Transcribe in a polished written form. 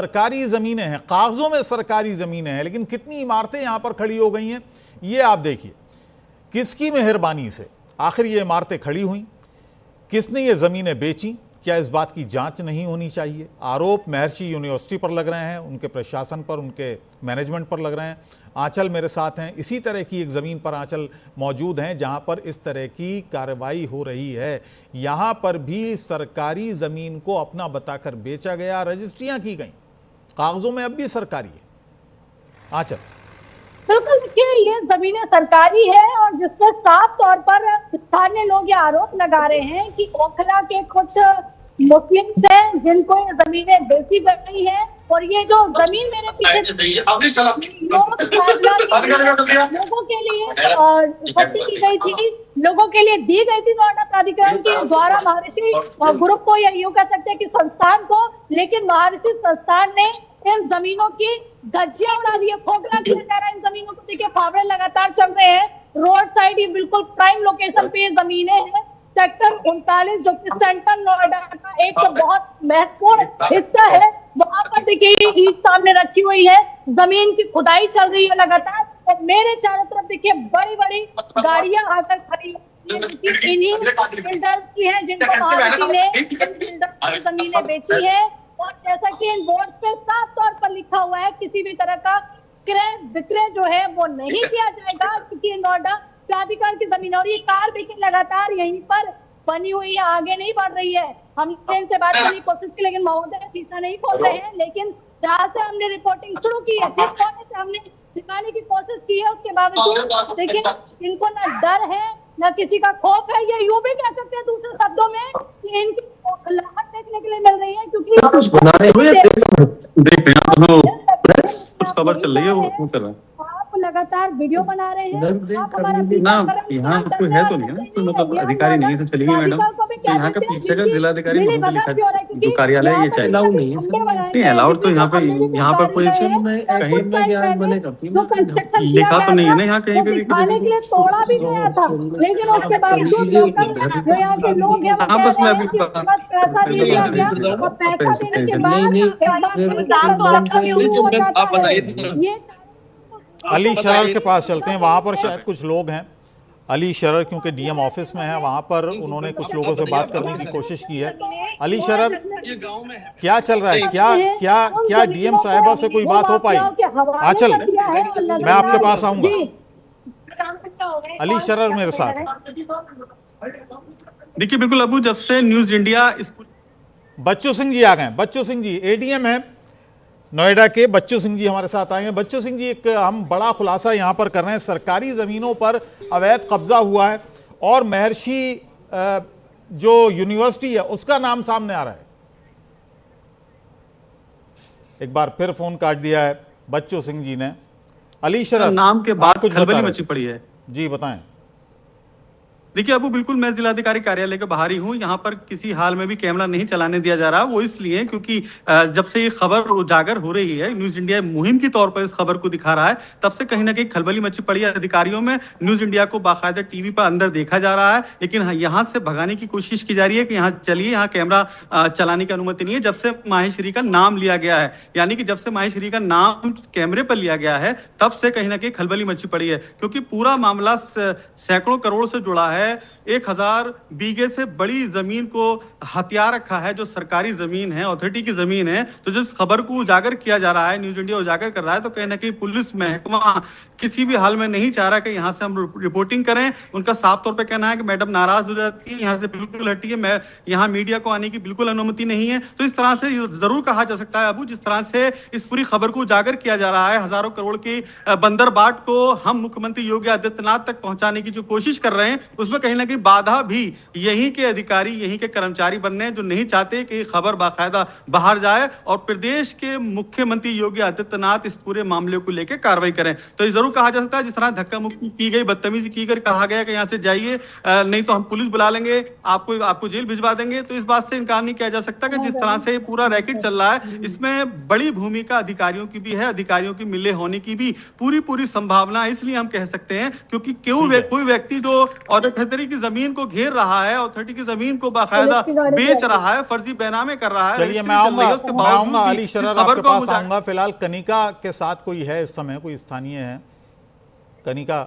सरकारी ज़मीनें हैं, कागज़ों में सरकारी ज़मीनें हैं, लेकिन कितनी इमारतें यहाँ पर खड़ी हो गई हैं ये आप देखिए। किसकी मेहरबानी से आखिर ये इमारतें खड़ी हुई, किसने ये ज़मीनें बेची? क्या इस बात की जांच नहीं होनी चाहिए? आरोप महर्षि यूनिवर्सिटी पर लग रहे हैं, उनके प्रशासन पर, उनके मैनेजमेंट पर लग रहे हैं। आंचल मेरे साथ हैं, इसी तरह की एक ज़मीन पर आंचल मौजूद हैं जहां पर इस तरह की कार्रवाई हो रही है। यहां पर भी सरकारी ज़मीन को अपना बताकर बेचा गया, रजिस्ट्रियां की गई, कागज़ों में अब भी सरकारी है। आंचल, बिल्कुल, देखिए ये जमीनें सरकारी है और जिसमें साफ तौर पर स्थानीय लोग ये आरोप लगा रहे हैं कि ओखला के कुछ मुस्लिम्स हैं जिनको ये जमीनें बेची गई हैं। और ये जो जमीन मेरे पीछे लोगों के लिए इकट्ठी की गई थी, लोगों के लिए दी गई थी नोएडा प्राधिकरण के द्वारा महर्षि ग्रुप को, या यूं कह सकते हैं कि संस्थान को। लेकिन महर्षि संस्थान ने इन जमीनों की धज्जियां उड़ा दी है, खोखला किया जा रहा है इन जमीनों को। देखिए फावड़े लगातार चल रहे हैं, रोड साइड ही बिल्कुल प्राइम लोकेशन पे ये जमीनें हैं। सेक्टर 39 जो कि सेंट्रल नोएडा का एक बहुत महत्वपूर्ण हिस्सा है, वहां पर देखिए ईंट सामने रखी हुई है, जमीन की खुदाई चल रही है लगातार। और मेरे चारों तरफ देखिए बड़ी बड़ी गाड़ियां आकर खड़ी इन्हीं बिल्डर्स की हैं जिनको महर्षि ने इन बिल्डर्स की जमीनें बेची है। और जैसा कि इन बोर्ड पे साफ तौर पर लिखा हुआ है, किसी भी तरह का क्रय विक्रय जो है वो नहीं किया जाएगा, क्योंकि नोएडा प्राधिकरण की जमीन और ये कार भी लगातार यहीं पर बनी हुई है, आगे नहीं बढ़ रही है। हमने इनसे बात करने की कोशिश की लेकिन महोदय शीशा नहीं खोल रहे हैं। लेकिन जहाँ से हमने रिपोर्टिंग शुरू की है, जिस कोने से हमने दिखाने की कोशिश की है, उसके बावजूद देखिए इनको न डर है न किसी का खौफ है। ये यूं भी कह सकते हैं दूसरे शब्दों में कि इनकी खिलाफत देखने के लिए मिल रही है, क्योंकि कुछ खबर चल रही है वो कर रहा है। आप लगातार वीडियो बना रहे हैं, आप हमारा ना यहाँ कोई है तो नहीं है ना, कोई मतलब अधिकारी नहीं है तो चलेगी मैडम। तो यहाँ का पीछे का जिलाधिकारी जो कार्यालय ये चाहिए अलाउड नहीं है, नहीं अलाउड। तो यहाँ पर कोई कहीं लिखा तो नहीं है ना, यहाँ कहीं पे भी तोड़ा भी गया था, लेकिन उसके बावजूद जो यहाँ के लोग हैं हाँ बस मैं अभी पैसा नहीं दिया गया और पैसा देने के बाद आप बताइए। अली शरर के पास चलते हैं, वहां पर शायद कुछ लोग हैं। अली शरर क्योंकि डीएम ऑफिस में है, वहां पर उन्होंने कुछ लोगों से बात करने की कोशिश की है। अली शरर, क्या चल रहा है? क्या क्या क्या डीएम साहिबा से कोई बात हो पाई? आंचल, मैं आपके पास आऊंगा। अली शरर मेरे साथ। देखिए बिल्कुल अबू, जब से न्यूज इंडिया बच्चू सिंह जी आ गए। बच्चू सिंह जी एडीएम है नोएडा के, बच्चू सिंह जी हमारे साथ आए हैं। बच्चू सिंह जी, एक हम बड़ा खुलासा यहां पर कर रहे हैं, सरकारी ज़मीनों पर अवैध कब्जा हुआ है और महर्षि जो यूनिवर्सिटी है उसका नाम सामने आ रहा है। एक बार फिर फोन काट दिया है बच्चू सिंह जी ने। अली शरफ नाम के बाद कुछ खलबली मची पड़ी है जी, बताएं। देखिए अबू, बिल्कुल मैं जिलाधिकारी कार्यालय के बाहर ही हूँ। यहाँ पर किसी हाल में भी कैमरा नहीं चलाने दिया जा रहा। वो इसलिए क्योंकि जब से ये खबर उजागर हो रही है, न्यूज इंडिया मुहिम की तौर पर इस खबर को दिखा रहा है, तब से कहीं ना कहीं खलबली मची पड़ी है अधिकारियों में। न्यूज इंडिया को बाकायदा टीवी पर अंदर देखा जा रहा है, लेकिन यहाँ से भगाने की कोशिश की जा रही है कि यहाँ चलिए, यहाँ कैमरा चलाने की अनुमति नहीं है। जब से माहेश्वरी का नाम लिया गया है, यानी कि जब से माहेश्वरी का नाम कैमरे पर लिया गया है, तब से कहीं ना कहीं खलबली मची पड़ी है, क्योंकि पूरा मामला सैकड़ों करोड़ से जुड़ा है। 1000 बीघे से बड़ी जमीन को हथिया रखा है, जो सरकारी जमीन है, अथॉरिटी की जमीन है। तो जिस खबर को उजागर किया जा रहा है, न्यूज इंडिया उजागर कर रहा है, तो कहीं ना कहीं पुलिस महकमा किसी भी हाल में नहीं चाह रहा कि यहाँ से हम रिपोर्टिंग करें। उनका साफ तौर पे कहना है कि मैडम नाराज हो जाती है, यहाँ से बिल्कुल हटिए, मैं यहाँ मीडिया को आने की बिल्कुल अनुमति नहीं है। तो इस तरह से जरूर कहा जा सकता है अबू, जिस तरह से इस पूरी खबर को उजागर किया जा रहा है, हजारों करोड़ की बंदरबाट को हम मुख्यमंत्री योगी आदित्यनाथ तक पहुंचाने की जो कोशिश कर रहे हैं, उसमें कहीं ना कहीं बाधा भी यहीं के अधिकारी, यहीं के कर्मचारी बन रहे हैं, जो नहीं चाहते कि खबर बाकायदा बाहर जाए और प्रदेश के मुख्यमंत्री योगी आदित्यनाथ इस पूरे मामले को लेकर कार्रवाई करें। तो ये जरूर कहा जा सकता है, जिस तरह धक्का मुक्की की गई, बदतमीजी की गई, कहा गया कि यहाँ से जाइए नहीं तो हम पुलिस बुला लेंगे, आपको जेल भिजवा देंगे, तो इस बात से इनकार नहीं किया जा सकता कि जिस तरह से पूरा रैकेट चल रहा है, इसमें बड़ी भूमिका अधिकारियों की भी है, अधिकारियों की मिले होने की भी पूरी संभावना। इसलिए हम कह सकते हैं क्योंकि कोई व्यक्ति जो और खतरे की जमीन को घेर रहा है, अथॉरिटी की जमीन को बाकायदा बेच रहा है, फर्जी बैनामे कर रहा है। चलिए मैं आऊंगा अली शरर आपके पास आऊंगा। फिलहाल कनिका के साथ कोई है इस समय, कोई स्थानीय है? कनिका